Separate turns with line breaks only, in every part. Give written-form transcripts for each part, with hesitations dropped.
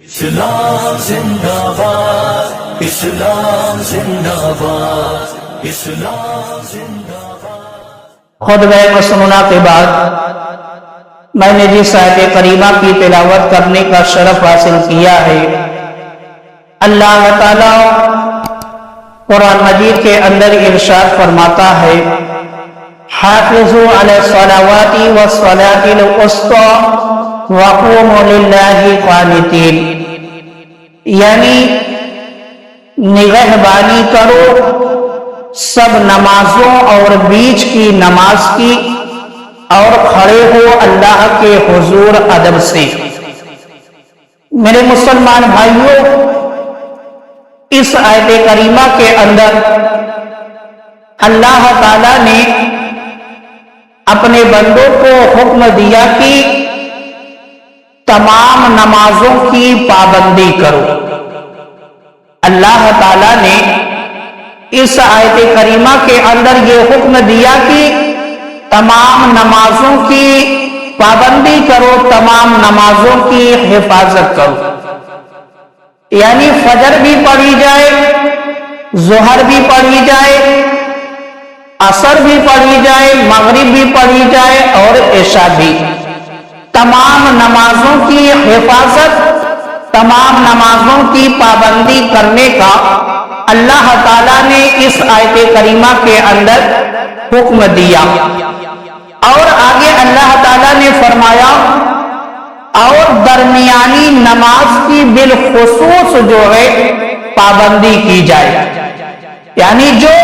اسلام زندہ باد، اسلام زندہ باد، اسلام زندہ باد۔
خطبہ مسنونہ کے بعد میں نے جس آیت کریمہ کی تلاوت کرنے کا شرف حاصل کیا ہے، اللہ تعالیٰ قرآن مجید کے اندر ارشاد فرماتا ہے، حافظوا علی الصلوات والصلاۃ الوسطی وقوموا للہ قانتین، یعنی نگہبانی کرو سب نمازوں اور بیچ کی نماز کی، اور کھڑے ہو اللہ کے حضور ادب سے۔ میرے مسلمان بھائیوں، اس آیت کریمہ کے اندر اللہ تعالیٰ نے اپنے بندوں کو حکم دیا کہ تمام نمازوں کی پابندی کرو۔ اللہ تعالیٰ نے اس آیت کریمہ کے اندر یہ حکم دیا کہ تمام نمازوں کی پابندی کرو، تمام نمازوں کی حفاظت کرو، یعنی فجر بھی پڑھی جائے، ظہر بھی پڑھی جائے، عصر بھی پڑھی جائے، مغرب بھی پڑھی جائے اور عشاء بھی، تمام نمازوں کی حفاظت، تمام نمازوں کی پابندی کرنے کا اللہ تعالیٰ نے اس آیت کریمہ کے اندر حکم دیا۔ اور آگے اللہ تعالیٰ نے فرمایا، اور درمیانی نماز کی بالخصوص جو ہے پابندی کی جائے، یعنی جو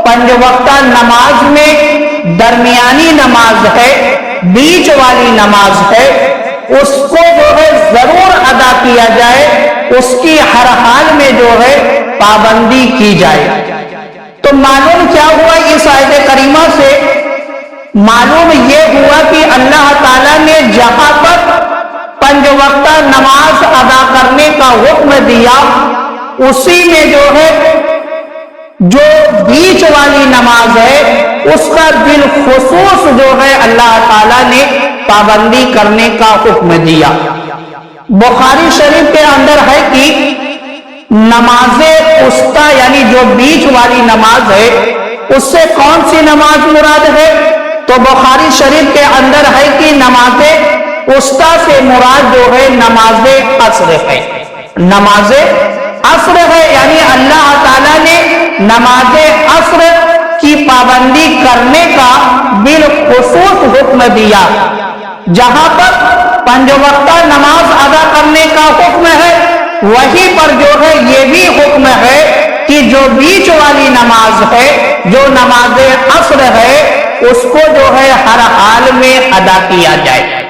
5 وقتہ نماز میں درمیانی نماز ہے، بیچ والی نماز ہے، اس کو جو ہے ضرور ادا کیا جائے، اس کی ہر حال میں جو ہے پابندی کی جائے۔ تو معلوم کیا ہوا اس آیت کریمہ سے؟ معلوم یہ ہوا کہ اللہ تعالیٰ نے جہاں پر 5 وقتہ نماز ادا کرنے کا حکم دیا، اسی میں جو ہے جو بیچ والی نماز ہے اس کا بالخصوص جو ہے اللہ تعالیٰ نے پابندی کرنے کا حکم دیا۔ بخاری شریف کے اندر ہے کہ نماز وسطیٰ یعنی جو بیچ والی نماز ہے، اس سے کون سی نماز مراد ہے؟ تو بخاری شریف کے اندر ہے کہ نماز وسطیٰ سے مراد جو ہے نماز عصر ہے، نماز عصر ہے، یعنی اللہ تعالیٰ نے نماز عصر کی پابندی کرنے کا بالخصوص حکم دیا۔ جہاں پر 5 وقتہ نماز ادا کرنے کا حکم ہے، وہیں پر جو ہے یہ بھی حکم ہے کہ جو بیچ والی نماز ہے، جو نماز عصر ہے، اس کو جو ہے ہر حال میں ادا کیا جائے،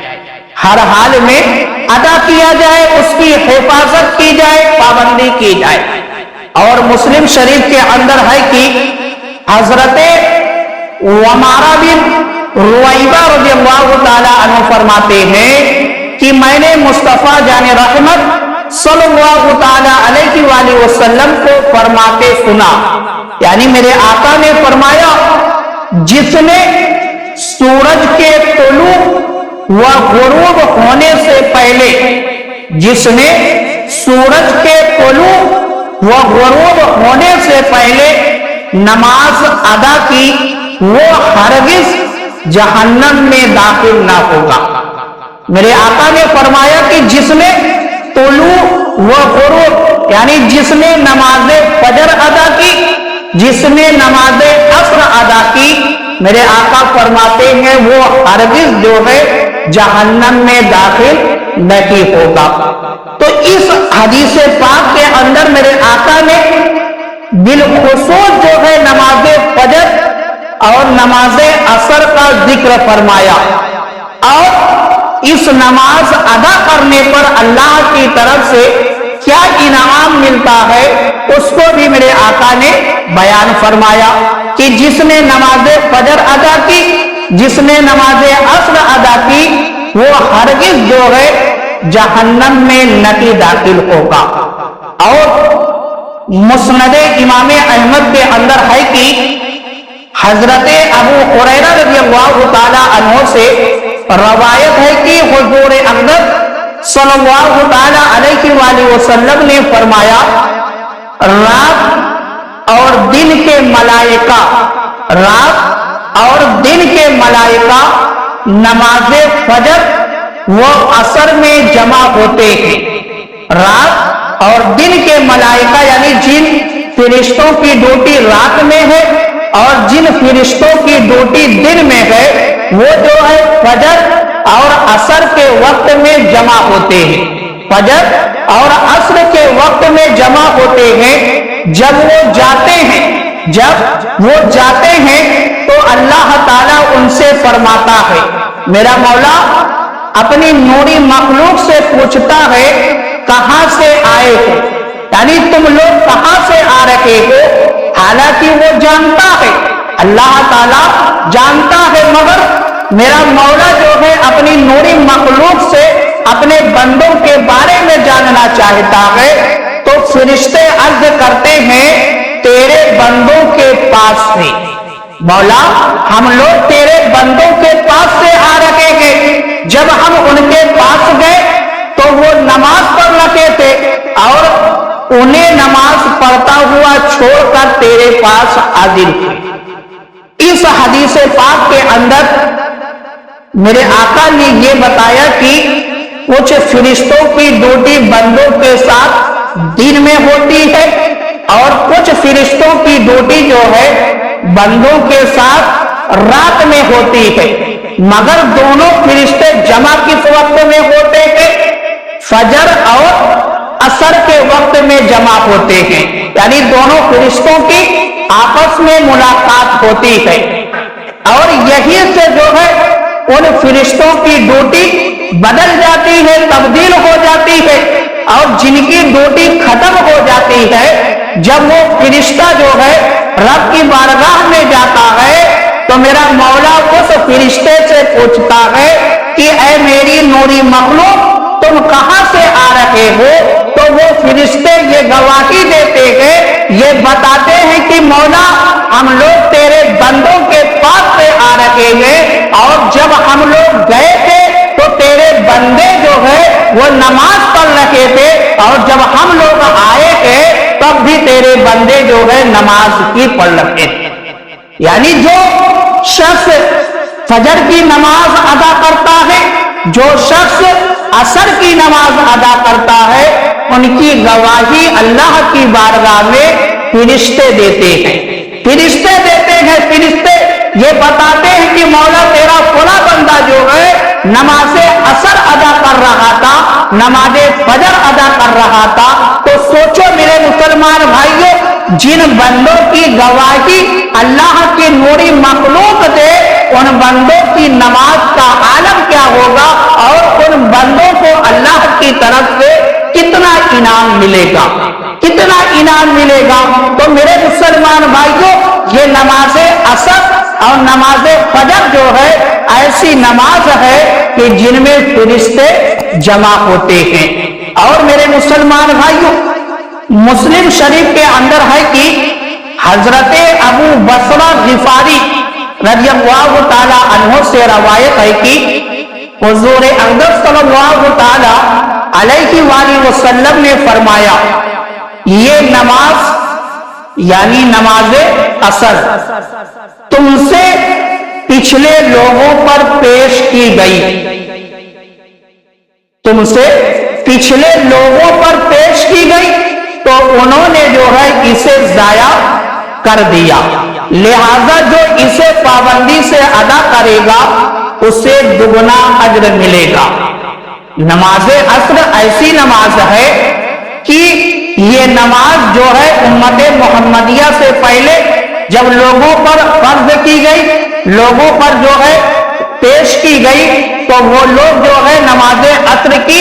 ہر حال میں ادا کیا جائے، اس کی حفاظت کی جائے، پابندی کی جائے۔ اور مسلم شریف کے اندر ہے کہ حضرت عمارہ بن رویبہ رضی اللہ تعالی عنہ فرماتے ہیں کہ میں نے مصطفیٰ جان رحمت صلی اللہ تعالی علیہ وآلہ وسلم کو فرماتے سنا، یعنی میرے آقا نے فرمایا، جس نے سورج کے طلوع و غروب ہونے سے پہلے، جس نے سورج کے طلوع و غروب ہونے سے پہلے نماز ادا کی، وہ ہرگز جہنم میں داخل نہ ہوگا۔ میرے آقا نے فرمایا کہ جس نے طلوع و غروب یعنی جس نے نماز فجر ادا کی، جس نے نماز عصر ادا کی، میرے آقا فرماتے ہیں وہ ہرگز جو ہے جہنم میں داخل نہیں ہوگا۔ تو اس حدیث پاک کے اندر میرے آقا نے بالخصوص جو ہے نماز فجر اور نماز عصر کا ذکر فرمایا، اور اس نماز ادا کرنے پر اللہ کی طرف سے کیا انعام ملتا ہے اس کو بھی میرے آقا نے بیان فرمایا کہ جس نے نماز فجر ادا کی، جس نے نماز عصر ادا کی، وہ ہرگز جو ہے جہنم میں نہیں داخل ہوگا۔ اور مسند امام احمد کے اندر ہے کہ حضرت ابو ہریرہ رضی اللہ تعالی عنہ سے روایت ہے کہ حضور اقدس صلی اللہ تعالی علیہ वसल्लम ने फरमाया, रात और दिन के मलाइका, रात और दिन के मलाइका नमाज फजर व असर में जमा होते हैं। रात और दिन के मलाइका यानी जिन फरिश्तों की ड्यूटी रात में है और जिन फरिश्तों की ड्यूटी दिन में है, वो जो है फजर और असर के वक्त में जमा होते हैं। फजर और असर के वक्त में जमा होते हैं। जब वो जाते हैं तो अल्लाह ताला उनसे फरमाता है, मेरा मौला अपनी नूरी मखलूक से पूछता है, कहां से आए हो, यानी तुम लोग कहां से आ रहे हो। हालांकि वो जानता है, अल्लाह ताला जानता है, मगर मेरा मौला जो है अपनी नूरी मखलूक से अपने बंदों के बारे में जानना चाहता है। तो फरिश्ते अर्ज करते हैं, तेरे बंदों के पास से, मौला हम लोग तेरे बंदों के पास से आ रहे हैं। जब हम उनके पास गए तो वो नमाज पढ़ रहे थे और उन्हें नमाज पढ़ता हुआ छोड़कर तेरे पास हाजिर थे। इस हदीस पाक के अंदर मेरे आका ने ये बताया कि कुछ फरिश्तों की ड्यूटी बंदों के साथ दिन में होती है और कुछ फरिश्तों की ड्यूटी जो है बंदों के साथ रात में होती है। मगर दोनों फरिश्ते जमा किस वक्त में होते हैं? फजर और असर के वक्त में जमा होते हैं, यानी दोनों फरिश्तों की आपस में मुलाकात होती है। और यही से जो है उन फरिश्तों की ड्यूटी बदल जाती है, तब्दील हो जाती है और जिनकी ड्यूटी खत्म हो जाती है, जब वो फरिश्ता जो है रब की बारगाह में जाता है तो मेरा मौला उस फरिश्ते से पूछता है कि ऐ मेरी नूरी मखलूक तुम कहां से आ रहे हो। तो वो फरिश्ते ये गवाही देते हैं, ये बताते हैं कि मौला हम लोग तेरे बंदों के पास से आ रहे हैं और जब हम लोग गए थे तो तेरे बंदे जो है वो नमाज पढ़ रहे थे और जब हम लोग आए थे तब भी तेरे बंदे जो है नमाज की पढ़ रहे थे। यानी जो शख्स फजर की नमाज अदा करता है, जो शख्स असर की नमाज अदा करता है, उनकी गवाही अल्लाह की बारगाह में फरिश्ते देते हैं। फरिश्ते ये बताते हैं कि मौला तेरा फला बंदा जो है नमाज़े असर अदा कर रहा था, नमाज़े फजर अदा कर रहा था। तो सोचो मेरे मुसलमान भाइयों, जिन बंदों की गवाही अल्लाह की नूरी मखलूक दे, उन बंदों की नमाज का आलम क्या होगा और उन बंदों को अल्लाह की तरफ से कितना इनाम मिलेगा, कितना इनाम मिलेगा। तो मेरे मुसलमान भाइयों, ये नमाज़े असर और नमाज़े फजर जो है ऐसी नमाज है कि जिनमें फरिश्ते जमा होते हैं। और मेरे मुसलमान भाइयों, मुस्लिम शरीफ के अंदर है कि हजरत अबू बसरा गिफारी रज़ियल्लाहु ताला अन्हु से रवायत है कि हुजूर अक़दस सल्लल्लाहु ताला अलैहि वसल्लम ने फरमाया, ये नमाज यानी नमाज़े असर तुमसे पिछले लोगों पर पेश की गई, तुमसे पिछले लोगों पर पेश की गई तो उन्होंने जो है इसे जाया कर दिया। लिहाजा जो इसे पाबंदी से अदा करेगा उसे दुगना अज्र मिलेगा। नमाज़े असर ऐसी नमाज है कि ये नमाज जो है उम्मत मोहम्मदिया से पहले जब लोगों पर फर्ज की गई, लोगों पर जो है पेश की गई, तो वो लोग जो है नमाज़े असर की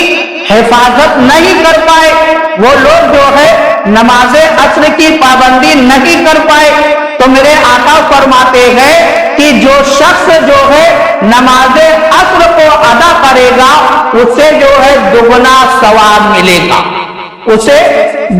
हिफाजत नहीं कर पाए, वो लोग जो है नमाज़े असर की पाबंदी नहीं कर पाए। तो मेरे आका फरमाते हैं कि जो शख्स जो है नमाज़े असर को अदा करेगा उसे जो है दुगना सवाब मिलेगा, उसे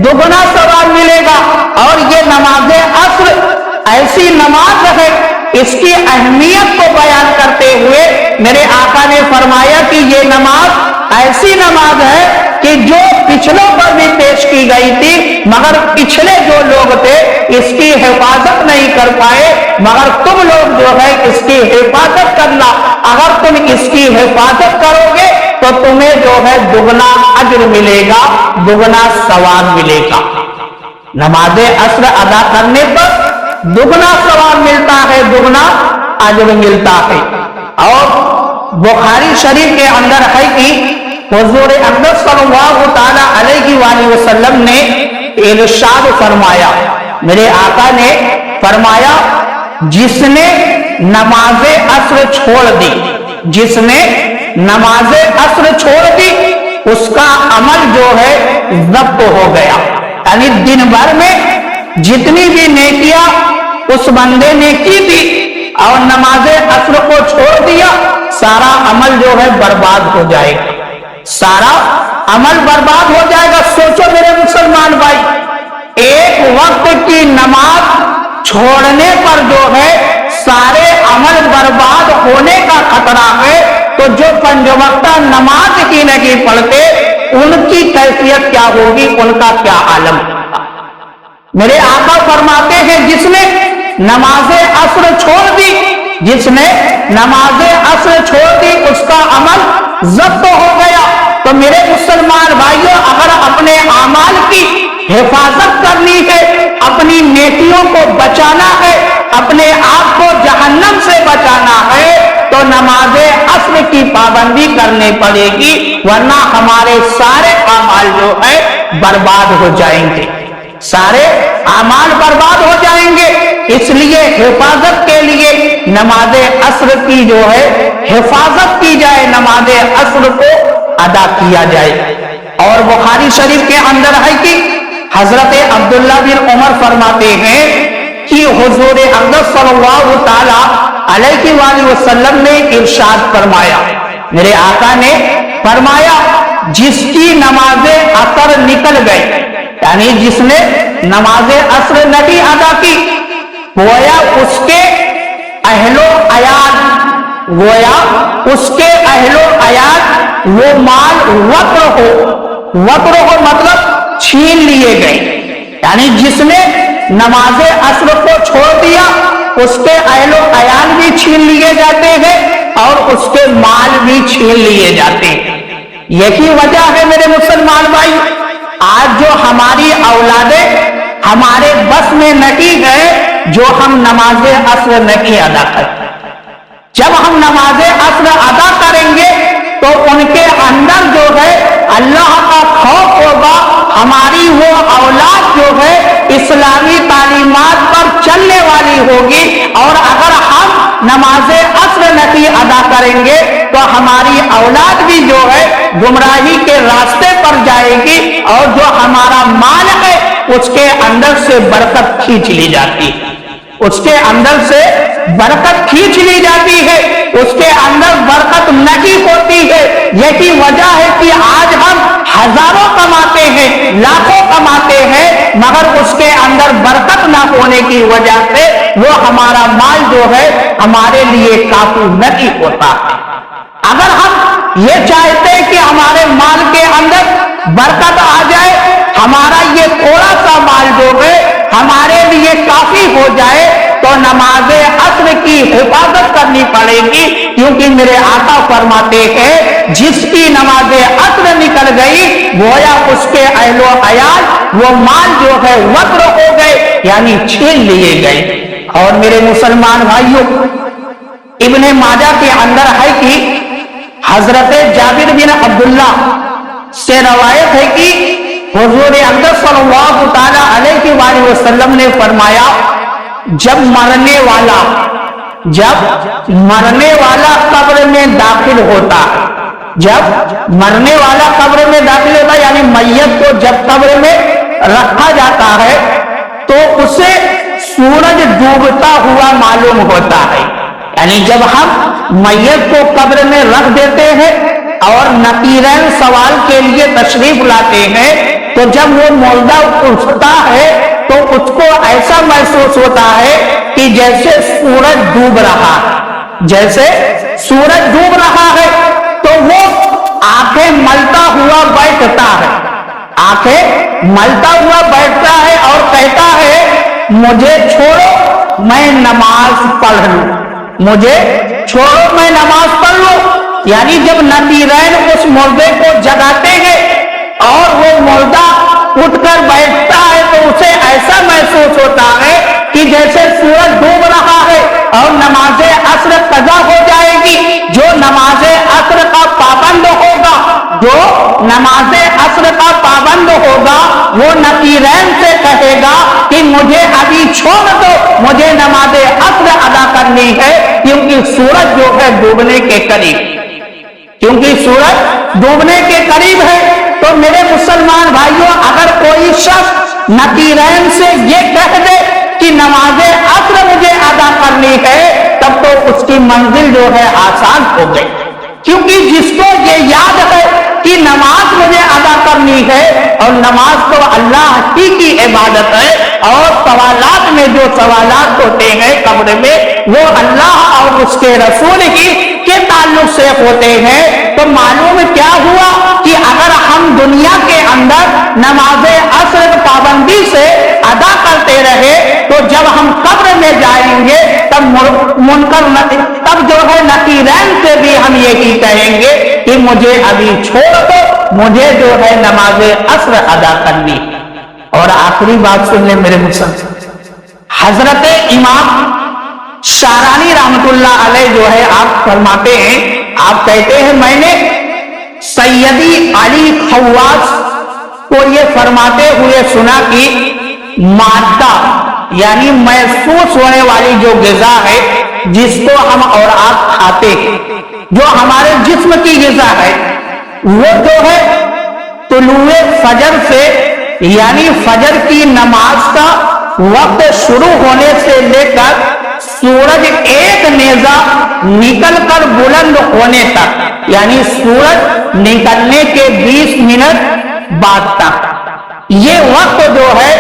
दुगना सवाब मिलेगा। और ये नमाज़े असर ऐसी नमाज है, इसकी अहमियत को बयान करते हुए मेरे आका ने फरमाया कि ये नमाज ऐसी नमाज है कि जो पिछलों पर भी مگر پچھلے جو لوگ تھے اس کی حفاظت نہیں کر پائے، مگر تم لوگ جو ہے اس کی حفاظت کرنا، اگر تم اس کی حفاظت کرو گے تو تمہیں جو ہے دگنا اجر ملے گا، دگنا ثواب ملے گا۔ نماز عصر ادا کرنے پر دگنا ثواب ملتا ہے، دگنا اجر ملتا ہے۔ اور بخاری شریف کے اندر ہے کہ حضور اقدس صلی اللہ تعالی علیہ وآلہ وسلم نے ارشاد فرمایا، میرے آقا نے فرمایا، جس نے نماز عصر چھوڑ دی، جس نے نماز عصر چھوڑ دی اس کا عمل جو ہے ضبط ہو گیا، یعنی دن بھر میں جتنی بھی نیکیاں اس بندے نے کی تھی اور نماز عصر کو چھوڑ دیا، سارا عمل جو ہے برباد ہو جائے گا، سارا عمل برباد ہو جائے گا۔ سوچو میرے مسلمان بھائی، ایک وقت کی نماز چھوڑنے پر جو ہے سارے عمل برباد ہونے کا خطرہ ہے، تو جو پنج وقتہ نماز ہی نہیں پڑھتے ان کی کیفیت کیا ہوگی، ان کا کیا عالم ہوگا۔ میرے آقا فرماتے ہیں جس نے نماز عصر چھوڑ دی، جس نے نماز عصر چھوڑ دی اس کا عمل ضبط ہو گیا۔ تو میرے مسلمان بھائیوں، اگر اپنے اعمال کی حفاظت کرنی ہے، اپنی نیکیوں کو بچانا ہے، اپنے آپ کو جہنم سے بچانا ہے تو نماز عصر کی پابندی کرنی پڑے گی، ورنہ ہمارے سارے اعمال جو ہے برباد ہو جائیں گے، سارے اعمال برباد ہو جائیں گے۔ اس لیے حفاظت کے لیے نماز عصر کی جو ہے حفاظت کی جائے، نماز عصر کو ادا کیا جائے۔ اور بخاری شریف کے اندر ہے کہ حضرت عبداللہ بن عمر فرماتے ہیں کہ حضور اقدس صلی اللہ تعالی علیہ وآلہ وسلم نے ارشاد فرمایا، میرے آقا نے فرمایا، جس کی نماز عصر نکل گئی، یعنی جس نے نماز عصر نہیں ادا کی، گویا اس کے اہل و عیال، گویا اس کے اہل و عیال وہ مال وقر ہو مطلب چھین لیے گئے، یعنی جس نے نماز عصر کو چھوڑ دیا اس کے اہل و عیال بھی چھین لیے جاتے ہیں اور اس کے مال بھی چھین لیے جاتے ہیں۔ یہی وجہ ہے میرے مسلمان بھائی، آج جو ہماری اولادیں ہمارے بس میں نہیں ہے، جو ہم نماز عصر نہیں ادا کرتے۔ جب ہم نماز عصر ادا کریں گے تو ان کے اندر جو ہے اللہ کا خوف ہوگا، ہماری وہ اولاد جو ہے اسلامی تعلیمات پر چلنے والی ہوگی، اور اگر ہم نماز عصر نہیں ادا کریں گے تو ہماری اولاد بھی جو ہے گمراہی کے راستے پر جائے گی، اور جو ہمارا مال ہے اس کے اندر سے برکت کھینچ لی جاتی ہے، اس کے اندر سے برکت کھینچ لی جاتی ہے، اس کے اندر برکت نہیں ہوتی ہے۔ یہی وجہ ہے کہ آج ہم ہزاروں کماتے ہیں، لاکھوں کماتے ہیں، مگر اس کے اندر برکت نہ ہونے کی وجہ سے وہ ہمارا مال جو ہے ہمارے لیے کافی نہیں ہوتا ہے۔ اگر ہم یہ چاہتے ہیں کہ ہمارے مال کے اندر برکت آ جائے، ہمارا یہ تھوڑا سا مال جو ہے ہمارے لیے کافی ہو جائے، تو نماز عصر کی حفاظت کرنی پڑے گی، کیونکہ میرے آقا فرماتے ہیں جس کی نماز عصر نکل گئی گویا اس کے اہل و عیال وہ مال جو ہے وقر ہو گئے، یعنی چھین لیے گئے۔ اور میرے مسلمان بھائیوں، ابن ماجہ کے اندر ہے کہ حضرت جابر بن عبداللہ سے روایت ہے کہ حضور اقدس صلی اللہ تعالی علیہ وآلہ وسلم نے فرمایا، جب مرنے والا قبر میں داخل ہوتا، جب مرنے والا قبر میں داخل ہوتا یعنی میت کو جب قبر میں رکھا جاتا ہے تو اسے سورج ڈوبتا ہوا معلوم ہوتا ہے، یعنی جب ہم میت کو قبر میں رکھ دیتے ہیں اور نقیرین سوال کے لیے تشریف لاتے ہیں تو جب وہ مردہ اٹھتا ہے تو اس کو ایسا محسوس ہوتا ہے کہ جیسے سورج ڈوب رہا ہے، جیسے سورج ڈوب رہا ہے، تو وہ آنکھیں ملتا ہوا بیٹھتا ہے، آنکھیں मलता हुआ बैठता है और कहता है मुझे छोड़ो मैं नमाज पढ़ लूं, मुझे छोड़ो मैं नमाज पढ़ लूं। यानी जब नबीरैन उस मुर्दे को जगाते हैं और वो मुर्दा उठकर बैठता है तो उसे ऐसा महसूस होता है कि जैसे सूरज डूब रहा है और नमाज़े अस्र कज़ा हो जाएगी। जो नमाज़े अस्र का पाबंद होगा, जो नमाज़े अस्र का पाबंद होगा, वो नबीरैन से कहेगा कि मुझे अभी छोड़ दो, मुझे नमाज़े अस्र अदा करनी है, क्योंकि सूरज जो है डूबने के करीब, क्योंकि सूरज डूबने के करीब है। तो मेरे मुसलमान भाइयों, अगर कोई शख्स नबीरैन से ये कह दे कि नमाज़े अस्र मुझे अदा करनी है, तब तो उसकी मंजिल जो है आसान हो गई, क्योंकि जिसको ये याद है कि नमाज मुझे अदा करनी है और नमाज तो अल्लाह ही की इबादत है और सवालात में जो सवालात होते हैं कब्र में वो अल्लाह और उसके रसूल ही के ताल्लुक से होते हैं। तो मालूम क्या हुआ कि अगर हम दुनिया के अंदर नमाज़े अस्र पाबंदी से अदा करते रहे तो जब हम कब्र में जाएंगे तब मुनकर तब जो है नकीरैन से भी हम यही कहेंगे कि मुझे अभी छोड़ दो, मुझे जो है नमाज़े अस्र अदा करनी। और आखिरी बात सुन ले मेरे मुसलमान, हजरत इमाम शारानी रहमतुल्लाह अलैह जो है आप फरमाते हैं, आप कहते हैं मैंने सैयदी अली खव्वास को ये फरमाते हुए सुना कि मादा यानी महसूस होने वाली जो ग़िज़ा है जिसको हम और आप खाते हैं, जो हमारे जिस्म की ग़िज़ा है, वो जो है तुलुए फजर से यानी फजर की नमाज का वक्त शुरू होने से लेकर सूरज एक नेजा निकलकर बुलंद होने तक, यानी सूरज निकलने के 20 मिनट बाद तक, ये वक्त जो है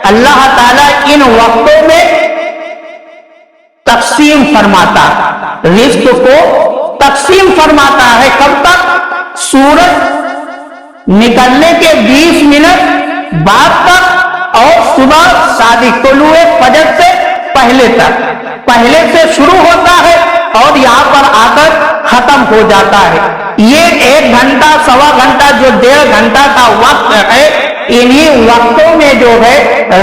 अल्लाह ताला इन वक्तों में तकसीम फरमाता, रिज़्क़ को तकसीम फरमाता है। कब तक? सूरज निकलने के 20 मिनट बाद तक और सुबह सादिक तुलुए फजर से पहले तक, पहले से शुरू होता है और यहाँ पर आकर खत्म हो जाता है। ये 1 घंटा सवा घंटा जो 1.5 घंटा का वक्त है, इन्हीं वक्तों में जो है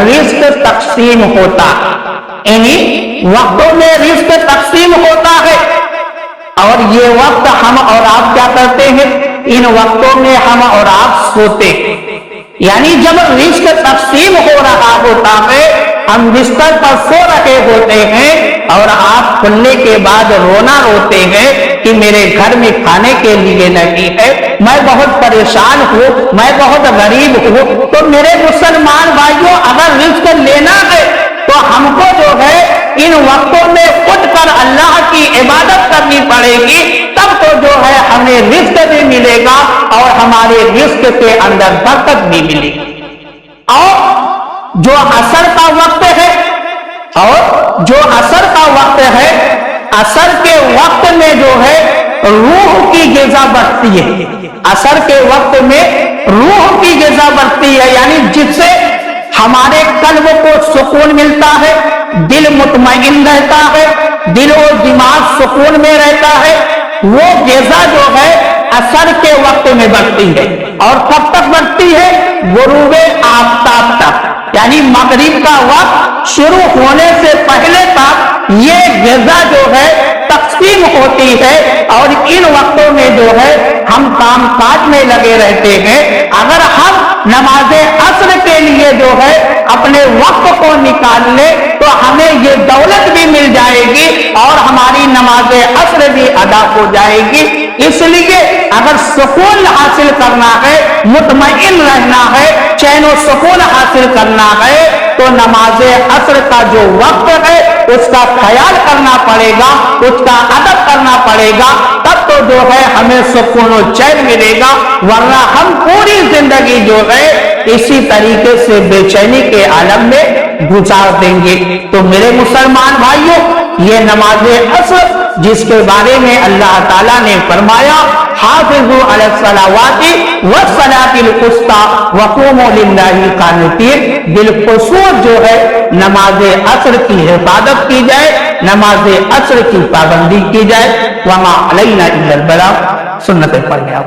रिज़्क़ तकसीम होता, इन्हीं वक्तों में रिज़्क़ तकसीम होता है। और ये वक्त हम और आप क्या करते हैं? इन वक्तों में हम और आप सोते, यानी जब रिज़्क़ तकसीम हो रहा होता है, हम बिस्तर पर सो रहे होते हैं और आँख खुलने के बाद रोना रोते हैं कि मेरे घर में खाने के लिए नहीं है, मैं बहुत परेशान हूँ, मैं बहुत गरीब हूँ। तो मेरे मुसलमान भाइयों, अगर रिज़्क़ लेना है तो हमको जो है इन वक्तों में उठकर अल्लाह की इबादत करनी पड़ेगी, तब तो जो है हमें रिज़्क़ भी मिलेगा और हमारे रिज़्क़ के अंदर बरकत भी मिलेगी। और जो असर का वक्त है, और जो असर का वक्त है, असर के वक्त में जो है रूह की ग़िज़ा बढ़ती है, असर के वक्त में रूह की ग़िज़ा बढ़ती है, यानी जिससे हमारे कल्ब को सुकून मिलता है, दिल मुतमईन रहता है, दिल और दिमाग सुकून में रहता है। वो ग़िज़ा जो है असर के वक्त में बढ़ती है और कब तक बढ़ती है? गुरूबे आफ़ताब तक, यानी मगरिब का वक्त शुरू होने से पहले तक ये ग़िज़ा जो है तकसीम होती है। और इन वक्तों में जो है हम काम काज में लगे रहते हैं। अगर हम नमाज़े अस्र के लिए जो है अपने वक्त को निकाल ले तो हमें ये दौलत भी मिल जाएगी और हमारी नमाज़े अस्र भी अदा हो जाएगी। इसलिए अगर सुकून हासिल करना है, मुतमईन रहना है, चैन और सुकून हासिल करना है, तो नमाज़े अस्र का जो वक्त है उसका ख्याल करना पड़ेगा, उसका अदब करना पड़ेगा, तब तो जो है हमें सुकून और चैन मिलेगा। वरना हम पूरी जिंदगी जो है इसी तरीके से बेचैनी के आलम में गुजार देंगे। तो मेरे मुसलमान भाइयों, ये नमाज़े अस्र جس کے بارے میں اللہ تعالیٰ نے فرمایا حافظوا علی الصلاوات والصلاۃ الوسطی وقوموا للہ قانتین، بالخصوص جو ہے نماز عصر کی حفاظت کی جائے، نماز عصر کی پابندی کی جائے۔ وما علینا الا البلاغ، سنت پڑھ گیا۔